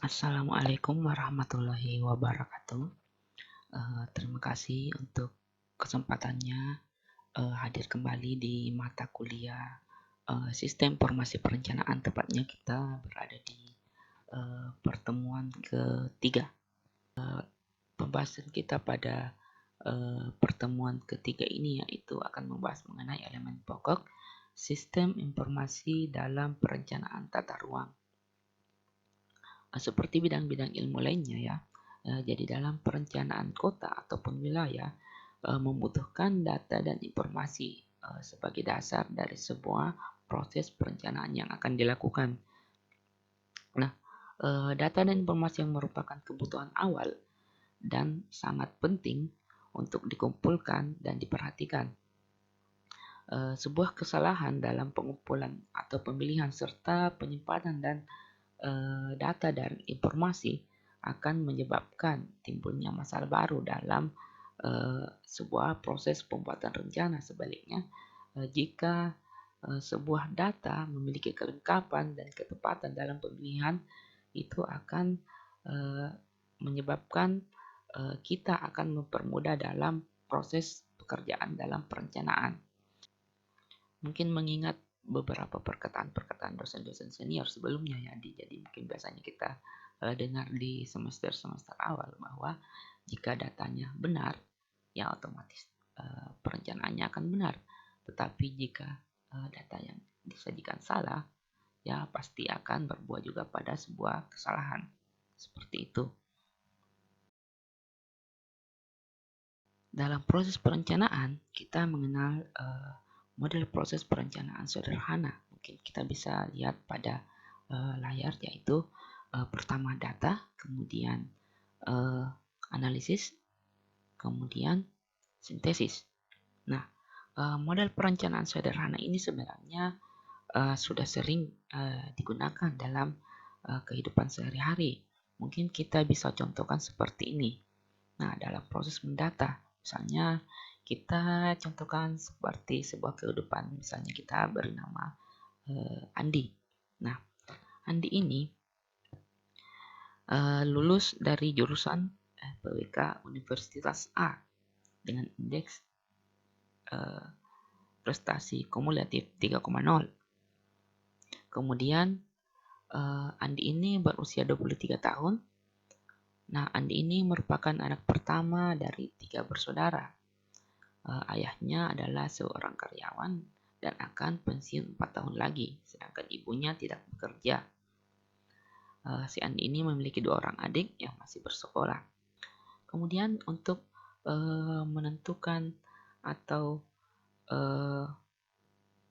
Assalamualaikum warahmatullahi wabarakatuh. Terima kasih untuk kesempatannya hadir kembali di mata kuliah Sistem Informasi Perencanaan. Tepatnya kita berada di pertemuan ketiga. Pembahasan kita pada pertemuan ketiga ini yaitu akan membahas mengenai elemen pokok Sistem Informasi dalam Perencanaan Tata Ruang. Seperti bidang-bidang ilmu lainnya ya. Jadi dalam perencanaan kota ataupun wilayah membutuhkan data dan informasi sebagai dasar dari sebuah proses perencanaan yang akan dilakukan. Nah, data dan informasi yang merupakan kebutuhan awal dan sangat penting untuk dikumpulkan dan diperhatikan. Sebuah kesalahan dalam pengumpulan atau pemilihan serta penyimpanan dan data dan informasi akan menyebabkan timbulnya masalah baru dalam sebuah proses pembuatan rencana. Sebaliknya, jika sebuah data memiliki kelengkapan dan ketepatan dalam pemilihan, itu akan menyebabkan kita akan mempermudah dalam proses pekerjaan dalam perencanaan. Mungkin mengingat beberapa perkataan-perkataan dosen-dosen senior sebelumnya ya, jadi mungkin biasanya kita dengar di semester-semester awal bahwa jika datanya benar, ya otomatis perencanaannya akan benar. Tetapi jika data yang disajikan salah, ya pasti akan berbuah juga pada sebuah kesalahan. Seperti itu. Dalam proses perencanaan, kita mengenal model proses perencanaan sederhana. Mungkin kita bisa lihat pada layar, yaitu pertama data, kemudian analisis, kemudian sintesis. Nah, model perencanaan sederhana ini sebenarnya sudah sering digunakan dalam kehidupan sehari-hari. Mungkin kita bisa contohkan seperti ini. Nah, dalam proses mendata, misalnya kita contohkan seperti sebuah kehidupan, misalnya kita beri nama Andi. Nah, Andi ini lulus dari jurusan PWK Universitas A dengan indeks prestasi kumulatif 3,0. Kemudian Andi ini berusia 23 tahun. Nah, Andi ini merupakan anak pertama dari 3 bersaudara. Ayahnya adalah seorang karyawan dan akan pensiun 4 tahun lagi, sedangkan ibunya tidak bekerja. Si Andi ini memiliki 2 orang adik yang masih bersekolah. Kemudian untuk menentukan atau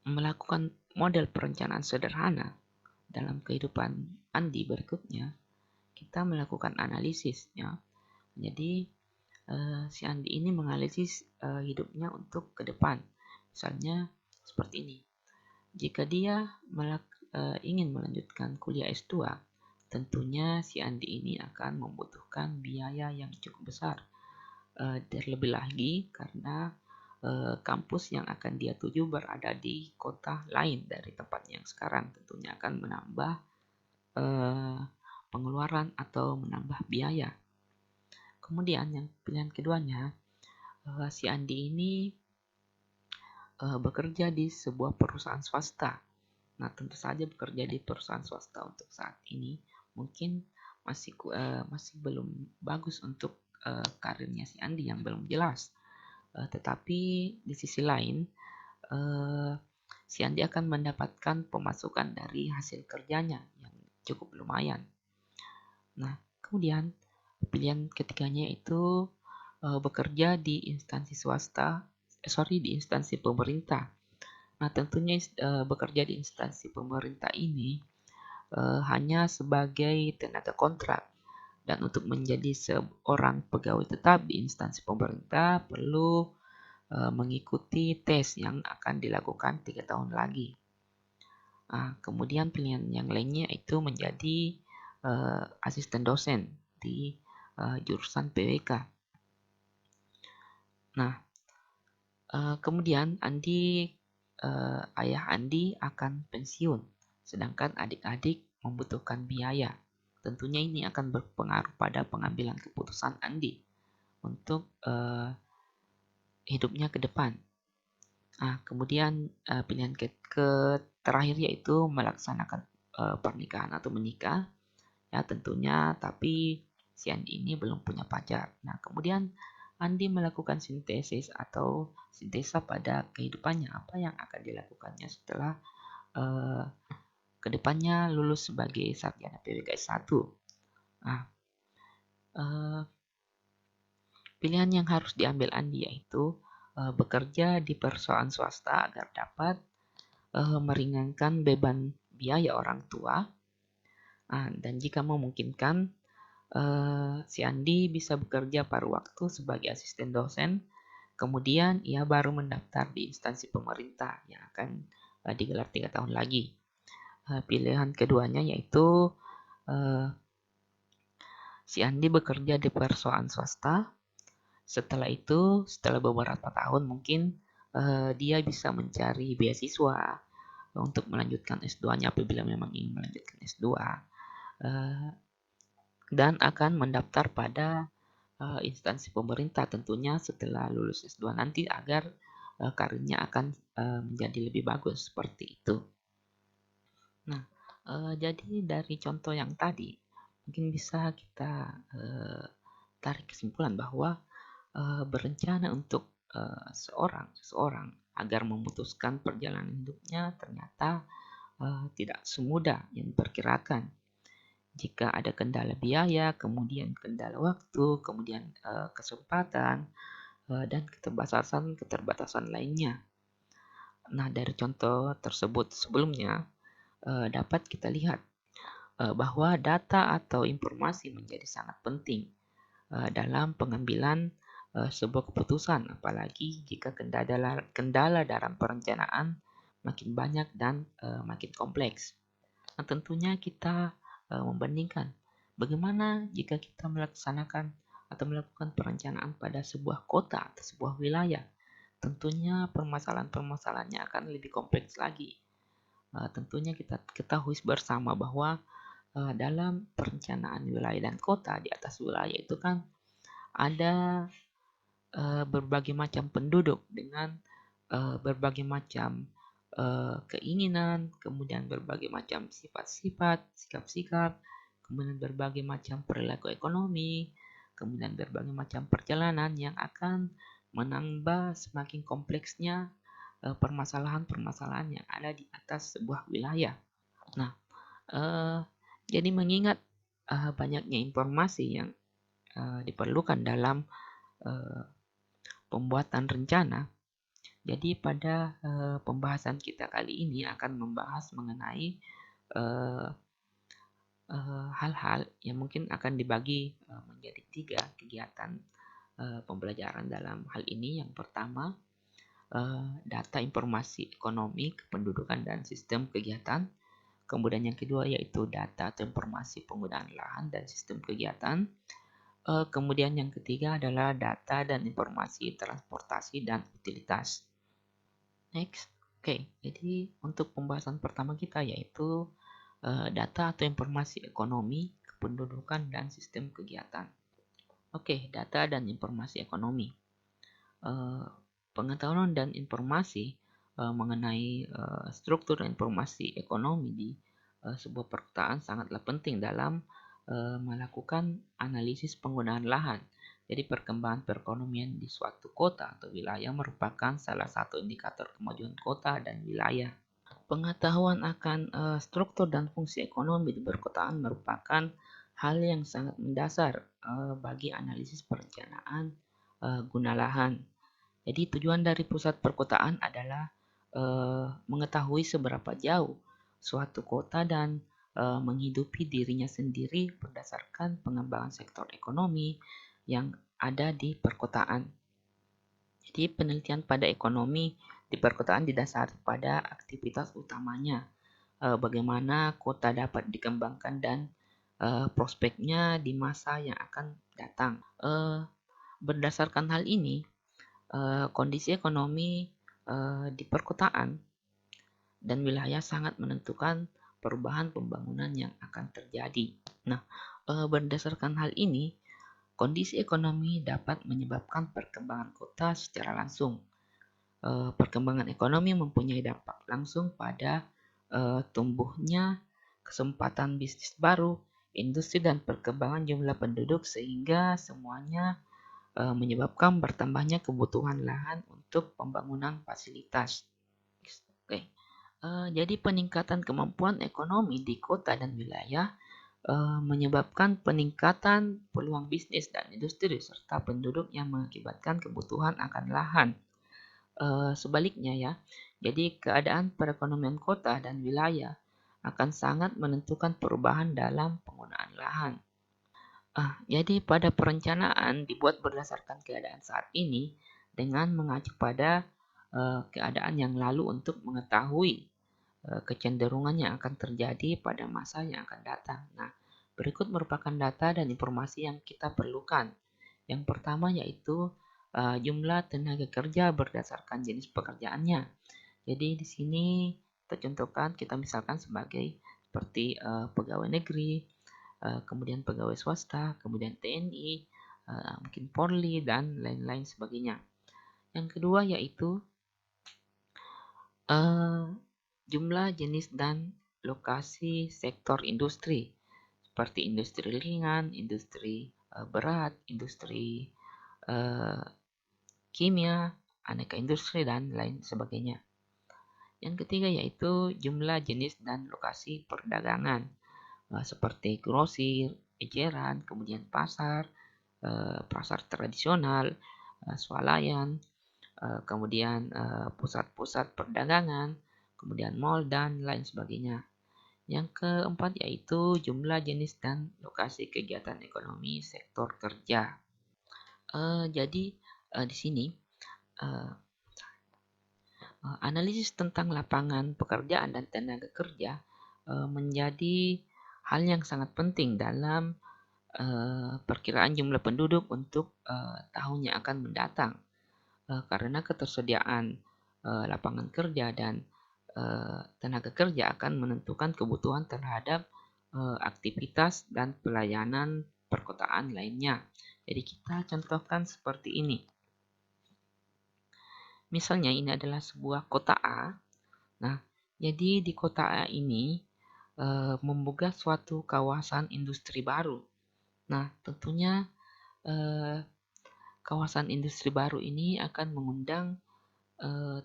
melakukan model perencanaan sederhana dalam kehidupan Andi berikutnya, kita melakukan analisis ya. Jadi si Andi ini menganalisis hidupnya untuk ke depan. Misalnya seperti ini. Jika dia ingin melanjutkan kuliah S2, tentunya si Andi ini akan membutuhkan biaya yang cukup besar. Terlebih lagi karena kampus yang akan dia tuju berada di kota lain dari tempat yang sekarang, tentunya akan menambah pengeluaran atau menambah biaya. Kemudian yang pilihan keduanya, si Andi ini bekerja di sebuah perusahaan swasta. Nah, tentu saja bekerja di perusahaan swasta untuk saat ini mungkin masih belum bagus untuk karirnya si Andi yang belum jelas. Tetapi di sisi lain, si Andi akan mendapatkan pemasukan dari hasil kerjanya yang cukup lumayan. Nah, kemudian pilihan ketiganya itu bekerja di instansi di instansi pemerintah. Nah, tentunya bekerja di instansi pemerintah ini hanya sebagai tenaga kontrak. Dan untuk menjadi seorang pegawai tetap di instansi pemerintah perlu mengikuti tes yang akan dilakukan 3 tahun lagi. Kemudian pilihan yang lainnya itu menjadi asisten dosen di jurusan PWK. Nah, kemudian ayah Andi akan pensiun, sedangkan adik-adik membutuhkan biaya. tentunya ini akan berpengaruh pada pengambilan keputusan Andi untuk hidupnya ke depan. Kemudian pilihan terakhir yaitu melaksanakan pernikahan atau menikah. Ya tentunya, tapi si Andi ini belum punya pacar. Nah, kemudian Andi melakukan sintesis atau sintesa pada kehidupannya. Apa yang akan dilakukannya setelah kedepannya lulus sebagai sarjana PWKS 1. Nah, pilihan yang harus diambil Andi yaitu bekerja di perusahaan swasta agar dapat meringankan beban biaya orang tua. Dan jika memungkinkan, si Andi bisa bekerja paruh waktu sebagai asisten dosen. Kemudian ia baru mendaftar di instansi pemerintah yang akan digelar 3 tahun lagi. Pilihan keduanya yaitu si Andi bekerja di perusahaan swasta. Setelah itu, setelah beberapa tahun mungkin dia bisa mencari beasiswa untuk melanjutkan S2-nya apabila memang ingin melanjutkan S2. Dan akan mendaftar pada instansi pemerintah tentunya setelah lulus S2 nanti agar karirnya akan menjadi lebih bagus seperti itu. Nah, jadi dari contoh yang tadi mungkin bisa kita tarik kesimpulan bahwa berencana untuk seseorang agar memutuskan perjalanan hidupnya ternyata tidak semudah yang diperkirakan. Jika ada kendala biaya, kemudian kendala waktu, kemudian kesempatan, dan keterbatasan lainnya. Nah, dari contoh tersebut sebelumnya, dapat kita lihat bahwa data atau informasi menjadi sangat penting dalam pengambilan sebuah keputusan, apalagi jika kendala dalam perencanaan makin banyak dan makin kompleks. Nah, tentunya kita membandingkan bagaimana jika kita melaksanakan atau melakukan perencanaan pada sebuah kota atau sebuah wilayah. Tentunya permasalahan-permasalahannya akan lebih kompleks lagi. Tentunya kita ketahui bersama bahwa dalam perencanaan wilayah dan kota di atas wilayah itu kan ada berbagai macam penduduk dengan berbagai macam keinginan, kemudian berbagai macam sifat-sifat, sikap-sikap, kemudian berbagai macam perilaku ekonomi, kemudian berbagai macam perjalanan yang akan menambah semakin kompleksnya permasalahan-permasalahan yang ada di atas sebuah wilayah. Nah, jadi mengingat banyaknya informasi yang diperlukan dalam pembuatan rencana, jadi pada pembahasan kita kali ini akan membahas mengenai hal-hal yang mungkin akan dibagi menjadi 3 kegiatan pembelajaran dalam hal ini. Yang pertama, data informasi ekonomi, kependudukan, dan sistem kegiatan. Kemudian yang kedua yaitu data atau informasi penggunaan lahan dan sistem kegiatan. Kemudian yang ketiga adalah data dan informasi transportasi dan utilitas. Next. Oke, jadi untuk pembahasan pertama kita yaitu data atau informasi ekonomi, kependudukan, dan sistem kegiatan. Oke, data dan informasi ekonomi. Pengetahuan dan informasi mengenai struktur informasi ekonomi di sebuah perkotaan sangatlah penting dalam melakukan analisis penggunaan lahan. Jadi perkembangan perekonomian di suatu kota atau wilayah merupakan salah satu indikator kemajuan kota dan wilayah. Pengetahuan akan struktur dan fungsi ekonomi di perkotaan merupakan hal yang sangat mendasar bagi analisis perencanaan guna lahan. Jadi tujuan dari pusat perkotaan adalah mengetahui seberapa jauh suatu kota dan menghidupi dirinya sendiri berdasarkan pengembangan sektor ekonomi yang ada di perkotaan. Jadi penelitian pada ekonomi di perkotaan didasari pada aktivitas utamanya, bagaimana kota dapat dikembangkan dan prospeknya di masa yang akan datang. Berdasarkan hal ini, kondisi ekonomi di perkotaan dan wilayah sangat menentukan perubahan pembangunan yang akan terjadi. Nah, berdasarkan hal ini, kondisi ekonomi dapat menyebabkan perkembangan kota secara langsung. Perkembangan ekonomi mempunyai dampak langsung pada tumbuhnya kesempatan bisnis baru, industri, dan perkembangan jumlah penduduk, sehingga semuanya menyebabkan bertambahnya kebutuhan lahan untuk pembangunan fasilitas. Oke. Jadi peningkatan kemampuan ekonomi di kota dan wilayah menyebabkan peningkatan peluang bisnis dan industri serta penduduk yang mengakibatkan kebutuhan akan lahan. Sebaliknya ya, jadi keadaan perekonomian kota dan wilayah akan sangat menentukan perubahan dalam penggunaan lahan. Jadi pada perencanaan dibuat berdasarkan keadaan saat ini dengan mengacu pada keadaan yang lalu untuk mengetahui kecenderungan yang akan terjadi pada masa yang akan datang. Nah, berikut merupakan data dan informasi yang kita perlukan. Yang pertama yaitu jumlah tenaga kerja berdasarkan jenis pekerjaannya. Jadi di sini kita contohkan, kita misalkan sebagai seperti pegawai negeri, kemudian pegawai swasta, kemudian TNI, mungkin Polri, dan lain-lain sebagainya. Yang kedua yaitu jumlah jenis dan lokasi sektor industri, seperti industri ringan, industri berat, industri kimia, aneka industri, dan lain sebagainya. Yang ketiga yaitu jumlah jenis dan lokasi perdagangan, seperti grosir, eceran, kemudian pasar, pasar tradisional, swalayan, kemudian pusat-pusat perdagangan, kemudian mall, dan lain sebagainya. Yang keempat yaitu jumlah jenis dan lokasi kegiatan ekonomi sektor kerja. Jadi di sini analisis tentang lapangan pekerjaan dan tenaga kerja menjadi hal yang sangat penting dalam perkiraan jumlah penduduk untuk tahun yang akan mendatang. Karena ketersediaan lapangan kerja dan tenaga kerja akan menentukan kebutuhan terhadap aktivitas dan pelayanan perkotaan lainnya. Jadi kita contohkan seperti ini. Misalnya ini adalah sebuah kota A. Nah, jadi di kota A ini membuka suatu kawasan industri baru. Nah, tentunya kawasan industri baru ini akan mengundang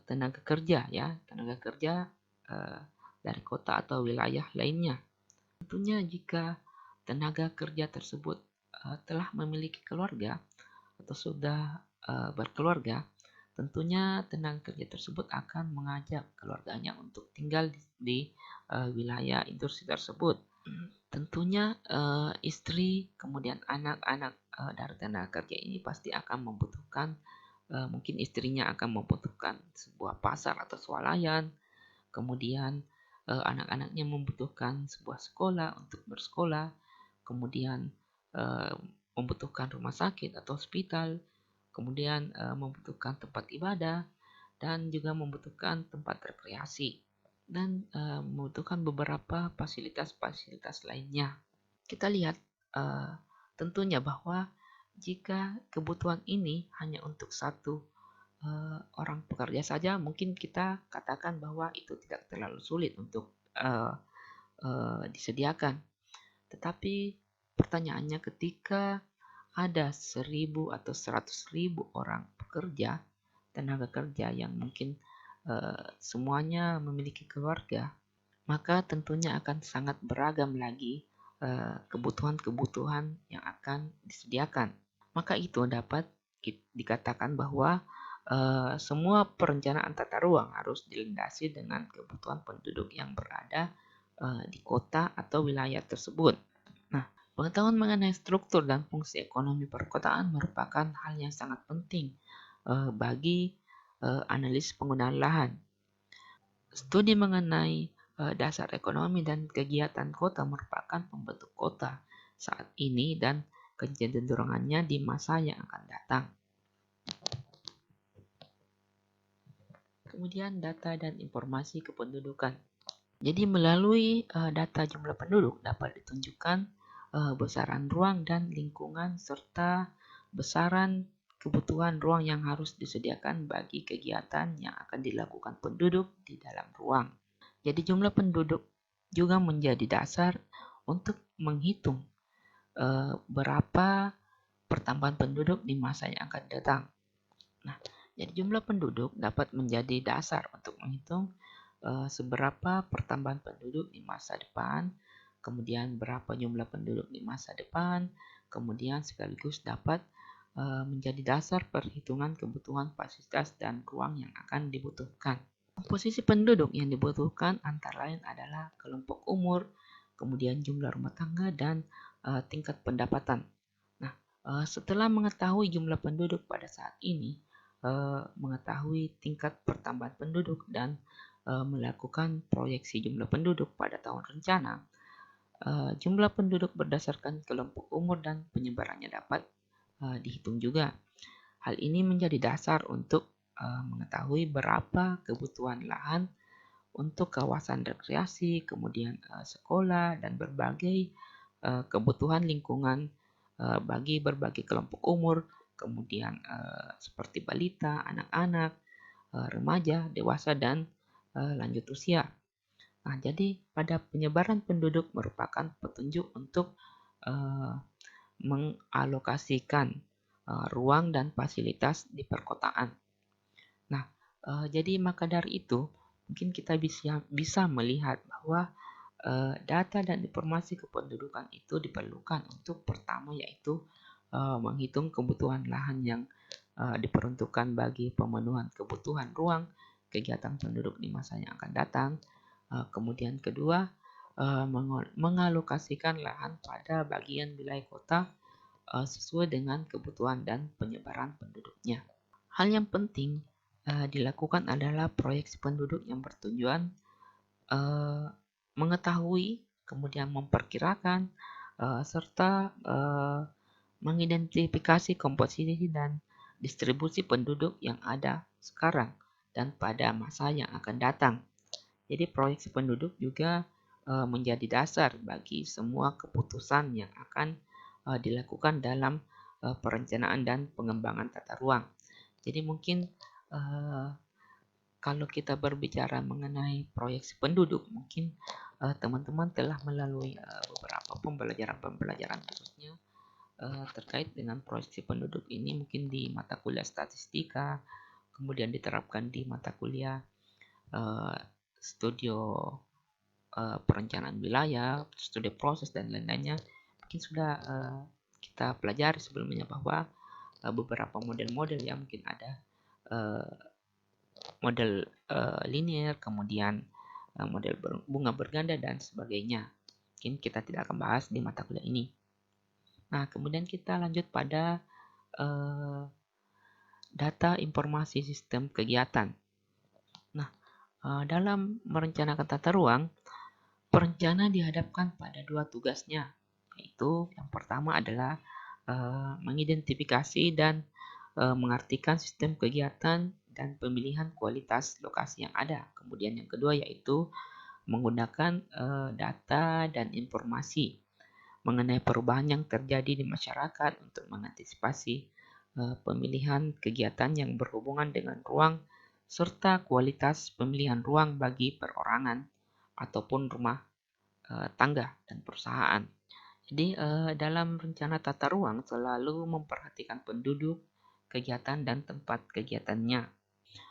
tenaga kerja ya, tenaga kerja dari kota atau wilayah lainnya. Tentunya jika tenaga kerja tersebut telah memiliki keluarga atau sudah berkeluarga, tentunya tenaga kerja tersebut akan mengajak keluarganya untuk tinggal di wilayah industri tersebut. Tentunya istri kemudian anak-anak dari tenaga kerja ini pasti akan membutuhkan, mungkin istrinya akan membutuhkan sebuah pasar atau swalayan, kemudian anak-anaknya membutuhkan sebuah sekolah untuk bersekolah, kemudian membutuhkan rumah sakit atau hospital, kemudian membutuhkan tempat ibadah, dan juga membutuhkan tempat rekreasi, dan membutuhkan beberapa fasilitas-fasilitas lainnya. Kita lihat tentunya bahwa jika kebutuhan ini hanya untuk satu orang pekerja saja, mungkin kita katakan bahwa itu tidak terlalu sulit untuk disediakan. Tetapi pertanyaannya, ketika ada 1.000 atau 100.000 orang pekerja, tenaga kerja yang mungkin semuanya memiliki keluarga, maka tentunya akan sangat beragam lagi kebutuhan-kebutuhan yang akan disediakan. Maka itu dapat dikatakan bahwa semua perencanaan tata ruang harus dilindasi dengan kebutuhan penduduk yang berada di kota atau wilayah tersebut. Nah, pengetahuan mengenai struktur dan fungsi ekonomi perkotaan merupakan hal yang sangat penting bagi analisis penggunaan lahan. Studi mengenai dasar ekonomi dan kegiatan kota merupakan pembentuk kota saat ini dan kecenderungannya di masa yang akan datang. Kemudian data dan informasi kependudukan. Jadi melalui data jumlah penduduk dapat ditunjukkan besaran ruang dan lingkungan serta besaran kebutuhan ruang yang harus disediakan bagi kegiatan yang akan dilakukan penduduk di dalam ruang. Jadi jumlah penduduk juga menjadi dasar untuk menghitung berapa pertambahan penduduk di masa yang akan datang. Nah, jadi jumlah penduduk dapat menjadi dasar untuk menghitung seberapa pertambahan penduduk di masa depan, kemudian berapa jumlah penduduk di masa depan, kemudian sekaligus dapat menjadi dasar perhitungan kebutuhan fasilitas dan ruang yang akan dibutuhkan. Komposisi penduduk yang dibutuhkan antara lain adalah kelompok umur, kemudian jumlah rumah tangga, dan tingkat pendapatan. Nah, setelah mengetahui jumlah penduduk pada saat ini, mengetahui tingkat pertambahan penduduk, dan melakukan proyeksi jumlah penduduk pada tahun rencana, jumlah penduduk berdasarkan kelompok umur dan penyebarannya dapat dihitung juga. Hal ini menjadi dasar untuk mengetahui berapa kebutuhan lahan untuk kawasan rekreasi, kemudian sekolah, dan berbagai kebutuhan lingkungan bagi berbagai kelompok umur, kemudian seperti balita, anak-anak, remaja, dewasa, dan lanjut usia. Nah, jadi pada penyebaran penduduk merupakan petunjuk untuk mengalokasikan ruang dan fasilitas di perkotaan. Nah, jadi maka dari itu mungkin kita bisa melihat bahwa data dan informasi kependudukan itu diperlukan untuk pertama yaitu menghitung kebutuhan lahan yang diperuntukkan bagi pemenuhan kebutuhan ruang kegiatan penduduk di masa yang akan datang. Kemudian kedua, mengalokasikan lahan pada bagian wilayah kota sesuai dengan kebutuhan dan penyebaran penduduknya. Hal yang penting dilakukan adalah proyeksi penduduk yang bertujuan mengetahui, kemudian memperkirakan, serta mengidentifikasi komposisi dan distribusi penduduk yang ada sekarang dan pada masa yang akan datang. Jadi proyeksi penduduk juga menjadi dasar bagi semua keputusan yang akan dilakukan dalam perencanaan dan pengembangan tata ruang. Jadi mungkin kalau kita berbicara mengenai proyeksi penduduk, mungkin teman-teman telah melalui beberapa pembelajaran khususnya terkait dengan proyeksi penduduk ini mungkin di mata kuliah statistika, kemudian diterapkan di mata kuliah studio perencanaan wilayah, studi proses, dan lain-lainnya. Mungkin sudah kita pelajari sebelumnya bahwa beberapa model-model yang mungkin ada model linear, kemudian model bunga berganda, dan sebagainya. Mungkin kita tidak akan bahas di mata kuliah ini. Nah, kemudian kita lanjut pada data informasi sistem kegiatan. Nah, dalam merencanakan tata ruang, perencana dihadapkan pada dua tugasnya, yaitu yang pertama adalah mengidentifikasi dan mengartikan sistem kegiatan dan pemilihan kualitas lokasi yang ada. Kemudian yang kedua yaitu menggunakan data dan informasi mengenai perubahan yang terjadi di masyarakat untuk mengantisipasi pemilihan kegiatan yang berhubungan dengan ruang serta kualitas pemilihan ruang bagi perorangan ataupun rumah tangga dan perusahaan. Jadi dalam rencana tata ruang selalu memperhatikan penduduk, kegiatan, dan tempat kegiatannya.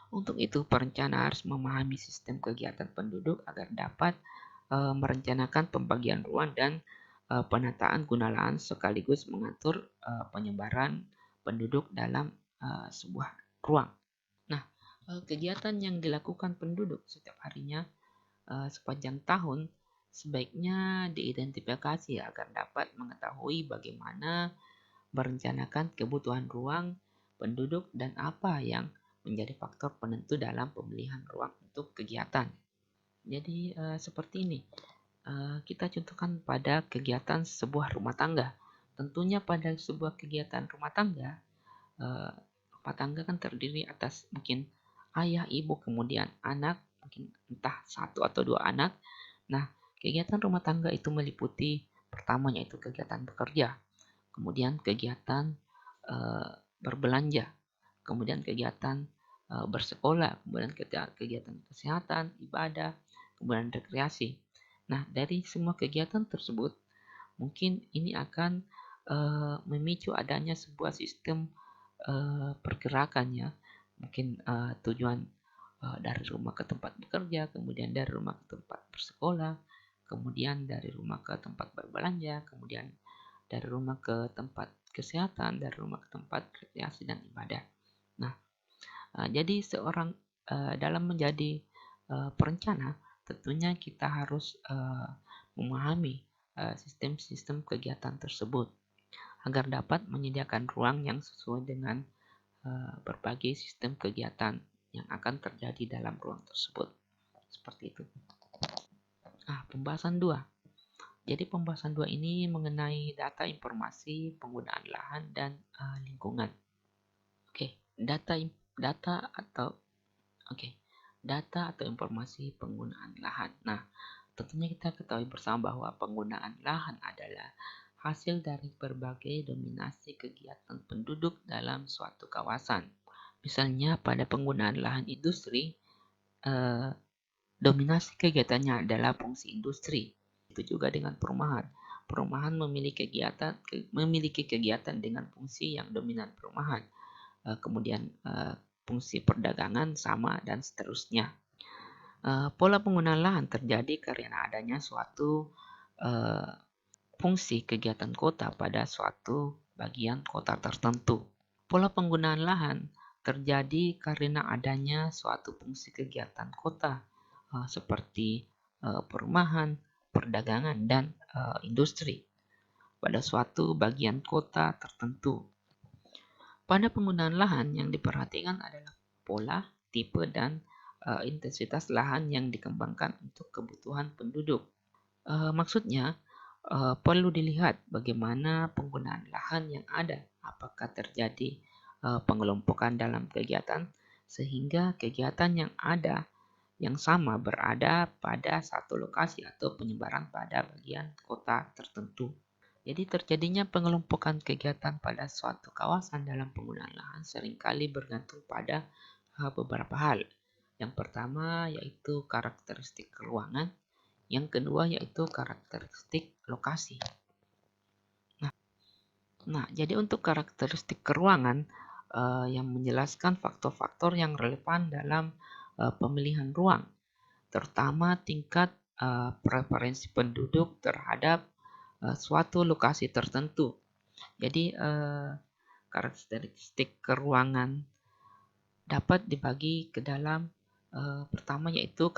Untuk itu perencana harus memahami sistem kegiatan penduduk agar dapat merencanakan pembagian ruang dan penataan guna lahan sekaligus mengatur penyebaran penduduk dalam sebuah ruang. Nah, kegiatan yang dilakukan penduduk setiap harinya sepanjang tahun sebaiknya diidentifikasi agar dapat mengetahui bagaimana merencanakan kebutuhan ruang penduduk dan apa yang menjadi faktor penentu dalam pemilihan ruang untuk kegiatan. Jadi seperti ini. Kita contohkan pada kegiatan sebuah rumah tangga. Tentunya pada sebuah kegiatan rumah tangga, rumah tangga kan terdiri atas mungkin ayah, ibu, kemudian anak, mungkin entah 1 atau 2 anak. Nah, kegiatan rumah tangga itu meliputi pertama yaitu kegiatan bekerja, kemudian kegiatan berbelanja, kemudian kegiatan bersekolah, kemudian kegiatan kesehatan, ibadah, kemudian rekreasi. Nah, dari semua kegiatan tersebut, mungkin ini akan memicu adanya sebuah sistem pergerakan ya. Mungkin tujuan dari rumah ke tempat bekerja, kemudian dari rumah ke tempat bersekolah, kemudian dari rumah ke tempat berbelanja, kemudian dari rumah ke tempat kesehatan, dari rumah ke tempat rekreasi dan ibadah. Nah, jadi seorang dalam menjadi perencana, tentunya kita harus memahami sistem-sistem kegiatan tersebut agar dapat menyediakan ruang yang sesuai dengan berbagai sistem kegiatan yang akan terjadi dalam ruang tersebut. Seperti itu. Pembahasan 2. Jadi pembahasan 2 ini mengenai data informasi, penggunaan lahan, dan lingkungan. Data atau informasi penggunaan lahan. Nah, tentunya kita ketahui bersama bahwa penggunaan lahan adalah hasil dari berbagai dominasi kegiatan penduduk dalam suatu kawasan. Misalnya pada penggunaan lahan industri, dominasi kegiatannya adalah fungsi industri. Itu juga dengan perumahan. Perumahan memiliki kegiatan dengan fungsi yang dominan perumahan. Kemudian fungsi perdagangan sama dan seterusnya. Pola penggunaan lahan terjadi karena adanya suatu fungsi kegiatan kota pada suatu bagian kota tertentu. Pola penggunaan lahan terjadi karena adanya suatu fungsi kegiatan kota seperti perumahan, perdagangan, dan industri pada suatu bagian kota tertentu. Pada penggunaan lahan yang diperhatikan adalah pola, tipe, dan intensitas lahan yang dikembangkan untuk kebutuhan penduduk. Maksudnya, perlu dilihat bagaimana penggunaan lahan yang ada, apakah terjadi pengelompokan dalam kegiatan, sehingga kegiatan yang ada yang sama berada pada satu lokasi atau penyebaran pada bagian kota tertentu. Jadi terjadinya pengelompokan kegiatan pada suatu kawasan dalam penggunaan lahan seringkali bergantung pada beberapa hal. Yang pertama yaitu karakteristik ruangan, yang kedua yaitu karakteristik lokasi. Nah, jadi untuk karakteristik ruangan yang menjelaskan faktor-faktor yang relevan dalam pemilihan ruang, terutama tingkat preferensi penduduk terhadap suatu lokasi tertentu. Jadi karakteristik ruangan dapat dibagi ke dalam pertama yaitu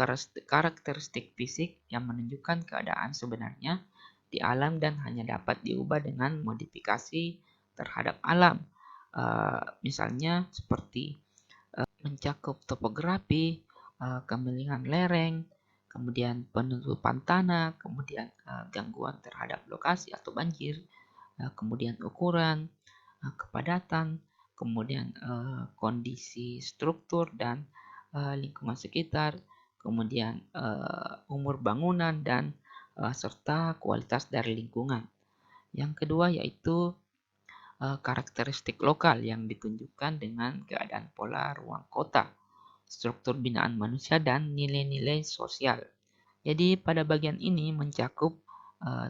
karakteristik fisik yang menunjukkan keadaan sebenarnya di alam dan hanya dapat diubah dengan modifikasi terhadap alam. Misalnya seperti mencakup topografi, kemiringan lereng, kemudian penutupan tanah, kemudian gangguan terhadap lokasi atau banjir, kemudian ukuran, kepadatan, kemudian kondisi struktur dan lingkungan sekitar, kemudian umur bangunan dan serta kualitas dari lingkungan. Yang kedua yaitu karakteristik lokal yang ditunjukkan dengan keadaan pola ruang kota, struktur binaan manusia, dan nilai-nilai sosial. Jadi pada bagian ini mencakup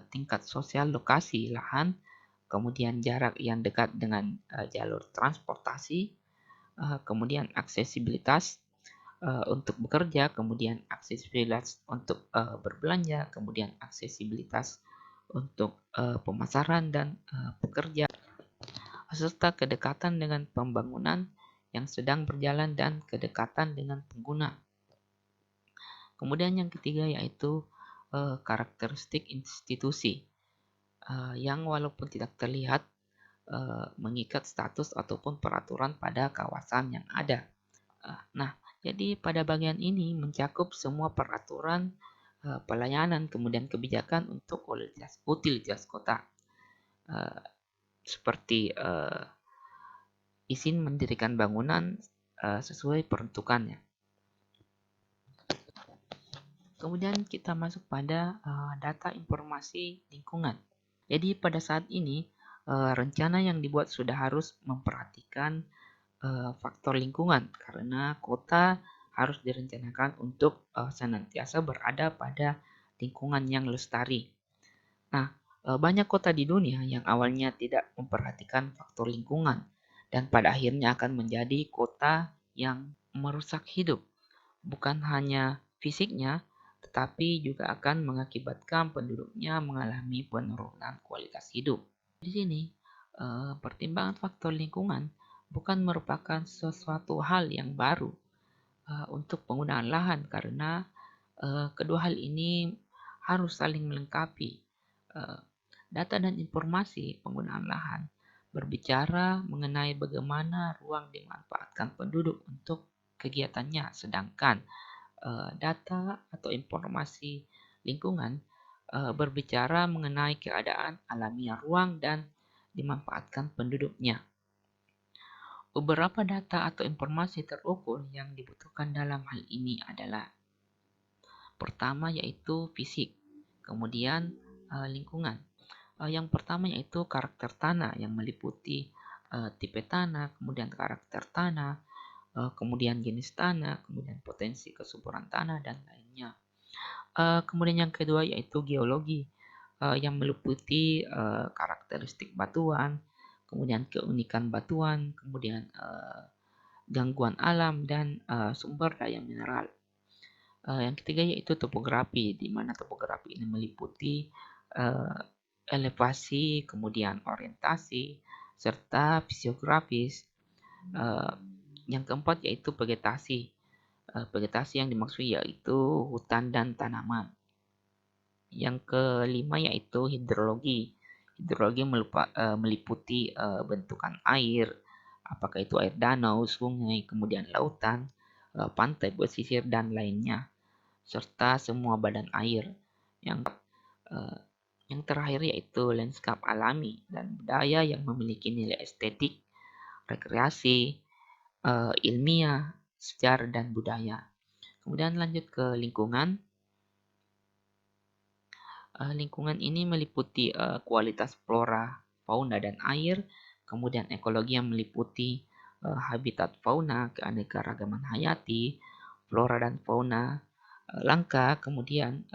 tingkat sosial lokasi lahan, kemudian jarak yang dekat dengan jalur transportasi, kemudian aksesibilitas untuk bekerja, kemudian aksesibilitas untuk berbelanja, kemudian aksesibilitas untuk pemasaran dan pekerja, serta kedekatan dengan pembangunan yang sedang berjalan dan kedekatan dengan pengguna. Kemudian yang ketiga yaitu karakteristik institusi yang walaupun tidak terlihat mengikat status ataupun peraturan pada kawasan yang ada. Nah, jadi pada bagian ini mencakup semua peraturan pelayanan kemudian kebijakan untuk utilitas kota seperti izin mendirikan bangunan sesuai peruntukannya. Kemudian kita masuk pada data informasi lingkungan. Jadi pada saat ini rencana yang dibuat sudah harus memperhatikan faktor lingkungan karena kota harus direncanakan untuk senantiasa berada pada lingkungan yang lestari. Nah, banyak kota di dunia yang awalnya tidak memperhatikan faktor lingkungan dan pada akhirnya akan menjadi kota yang merusak hidup, bukan hanya fisiknya, tetapi juga akan mengakibatkan penduduknya mengalami penurunan kualitas hidup. Di sini, pertimbangan faktor lingkungan bukan merupakan sesuatu hal yang baru untuk penggunaan lahan karena kedua hal ini harus saling melengkapi. Eh, Data dan informasi penggunaan lahan berbicara mengenai bagaimana ruang dimanfaatkan penduduk untuk kegiatannya, sedangkan data atau informasi lingkungan berbicara mengenai keadaan alamiah ruang dan dimanfaatkan penduduknya. Beberapa data atau informasi terukur yang dibutuhkan dalam hal ini adalah pertama yaitu fisik, kemudian lingkungan. Yang pertama yaitu karakter tanah yang meliputi tipe tanah, kemudian karakter tanah, kemudian jenis tanah, kemudian potensi kesuburan tanah dan lainnya. Kemudian yang kedua yaitu geologi yang meliputi karakteristik batuan, kemudian keunikan batuan, kemudian gangguan alam dan sumber daya mineral. Yang ketiga yaitu topografi, di mana topografi ini meliputi uh, elevasi, kemudian orientasi, serta fisiografis. Uh, yang keempat yaitu vegetasi. Vegetasi yang dimaksud yaitu hutan dan tanaman. Yang kelima yaitu hidrologi. Hidrologi meliputi bentukan air, apakah itu air danau, sungai, kemudian lautan, pantai, pesisir, dan lainnya serta semua badan air. Yang uh, yang terakhir yaitu lanskap alami dan budaya yang memiliki nilai estetik, rekreasi, ilmiah, sejarah dan budaya. Kemudian lanjut ke lingkungan. Lingkungan ini meliputi kualitas flora, fauna dan air, kemudian ekologi yang meliputi habitat fauna, keanekaragaman hayati, flora dan fauna, langka, kemudian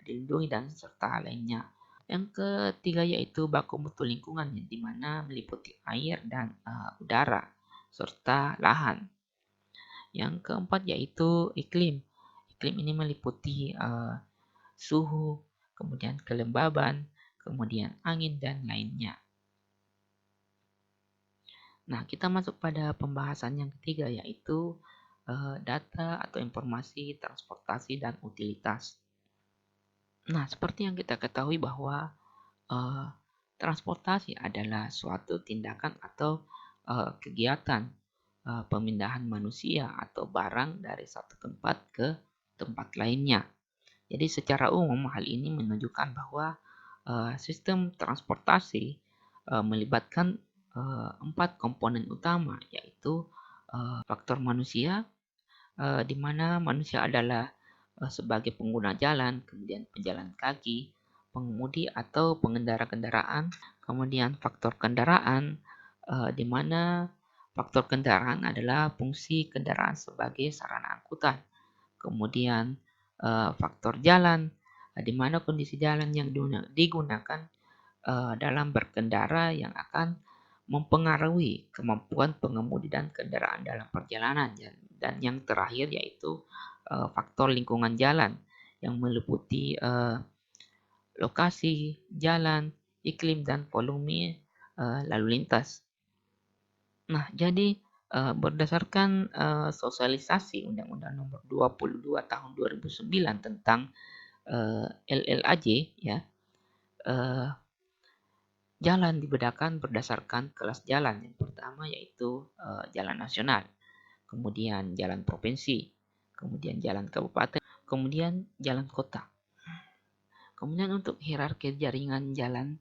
dilindungi dan serta lainnya. Yang ketiga yaitu baku mutu lingkungan di mana meliputi air dan udara serta lahan. Yang keempat yaitu iklim. Iklim ini meliputi suhu, kemudian kelembaban, kemudian angin dan lainnya. Nah, kita masuk pada pembahasan yang ketiga yaitu data atau informasi transportasi dan utilitas. Nah, seperti yang kita ketahui bahwa uh, transportasi adalah suatu tindakan atau kegiatan pemindahan manusia atau barang dari satu tempat ke tempat lainnya. Jadi secara umum hal ini menunjukkan bahwa sistem transportasi melibatkan 4 komponen utama yaitu faktor manusia di mana manusia adalah sebagai pengguna jalan, kemudian pejalan kaki, pengemudi atau pengendara kendaraan, kemudian faktor kendaraan di mana faktor kendaraan adalah fungsi kendaraan sebagai sarana angkutan. Kemudian faktor jalan di mana kondisi jalan yang digunakan dalam berkendara yang akan mempengaruhi kemampuan pengemudi dan kendaraan dalam perjalanan. Dan yang terakhir yaitu faktor lingkungan jalan yang meliputi lokasi, jalan, iklim, dan volume lalu lintas. Nah, jadi berdasarkan sosialisasi Undang-Undang Nomor 22 Tahun 2009 tentang LLAJ, ya, jalan dibedakan berdasarkan kelas jalan. Yang pertama yaitu jalan nasional, kemudian jalan provinsi, kemudian jalan kabupaten, kemudian jalan kota. Kemudian untuk hierarki jaringan jalan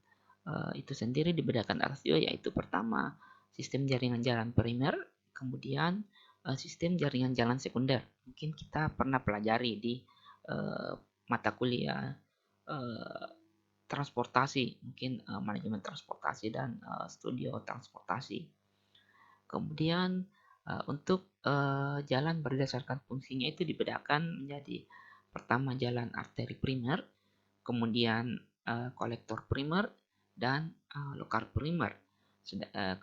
itu sendiri dibedakan atas dua, yaitu pertama sistem jaringan jalan primer, kemudian sistem jaringan jalan sekunder. Mungkin kita pernah pelajari di mata kuliah eh, transportasi, mungkin manajemen transportasi dan studio transportasi. Kemudian untuk jalan berdasarkan fungsinya itu dibedakan menjadi pertama jalan arteri primer, kemudian kolektor primer dan lokal primer.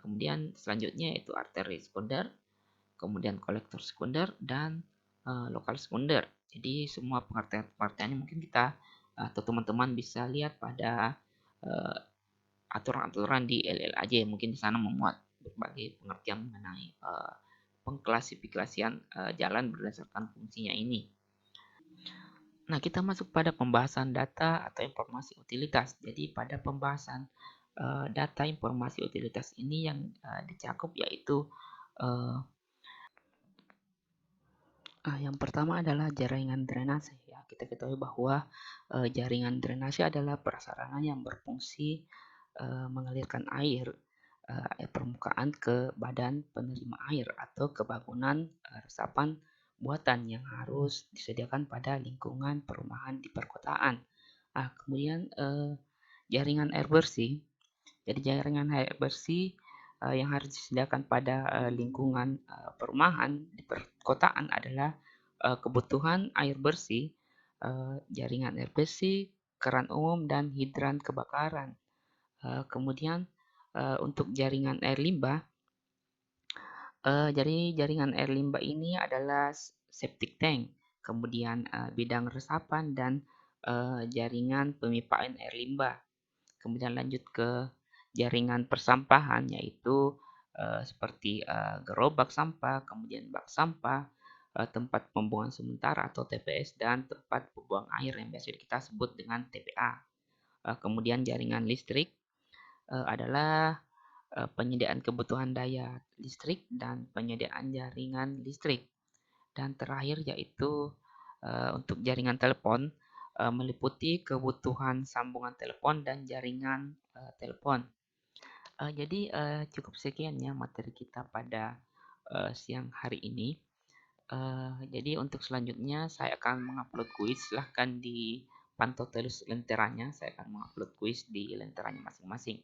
Kemudian selanjutnya itu arteri sekunder, kemudian kolektor sekunder dan lokal sekunder. Jadi semua pengertian-pengertiannya mungkin kita atau teman-teman bisa lihat pada uh, aturan-aturan di LLAJ. Mungkin di sana memuat berbagai pengertian mengenai pengklasifikasian jalan berdasarkan fungsinya ini. Nah, kita masuk pada pembahasan data atau informasi utilitas. Jadi, pada pembahasan data informasi utilitas ini yang dicakup yaitu uh, yang pertama adalah jaringan drainase. Ya, kita ketahui bahwa jaringan drainase adalah prasarana yang berfungsi mengalirkan air permukaan ke badan penerima air atau ke bangunan resapan buatan yang harus disediakan pada lingkungan perumahan di perkotaan. Kemudian jaringan air bersih. Jadi jaringan air bersih yang harus disediakan pada lingkungan perumahan di perkotaan adalah kebutuhan air bersih, jaringan air bersih, keran umum dan hidran kebakaran. Kemudian untuk jaringan air limbah, jadi jaringan air limbah ini adalah septic tank, kemudian bidang resapan dan jaringan pemipaan air limbah. Kemudian lanjut ke jaringan persampahan yaitu seperti gerobak sampah, kemudian bak sampah, tempat pembuangan sementara atau TPS dan tempat pembuang air yang biasa kita sebut dengan TPA. Kemudian jaringan listrik adalah penyediaan kebutuhan daya listrik dan penyediaan jaringan listrik. Dan terakhir yaitu untuk jaringan telepon meliputi kebutuhan sambungan telepon dan jaringan telepon. Jadi cukup sekian ya materi kita pada siang hari ini. Jadi untuk selanjutnya saya akan mengupload kuis. Silahkan dipantau terus lenteranya. Saya akan mengupload kuis di lenteranya masing-masing.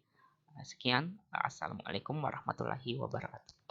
Sekian. Assalamualaikum warahmatullahi wabarakatuh.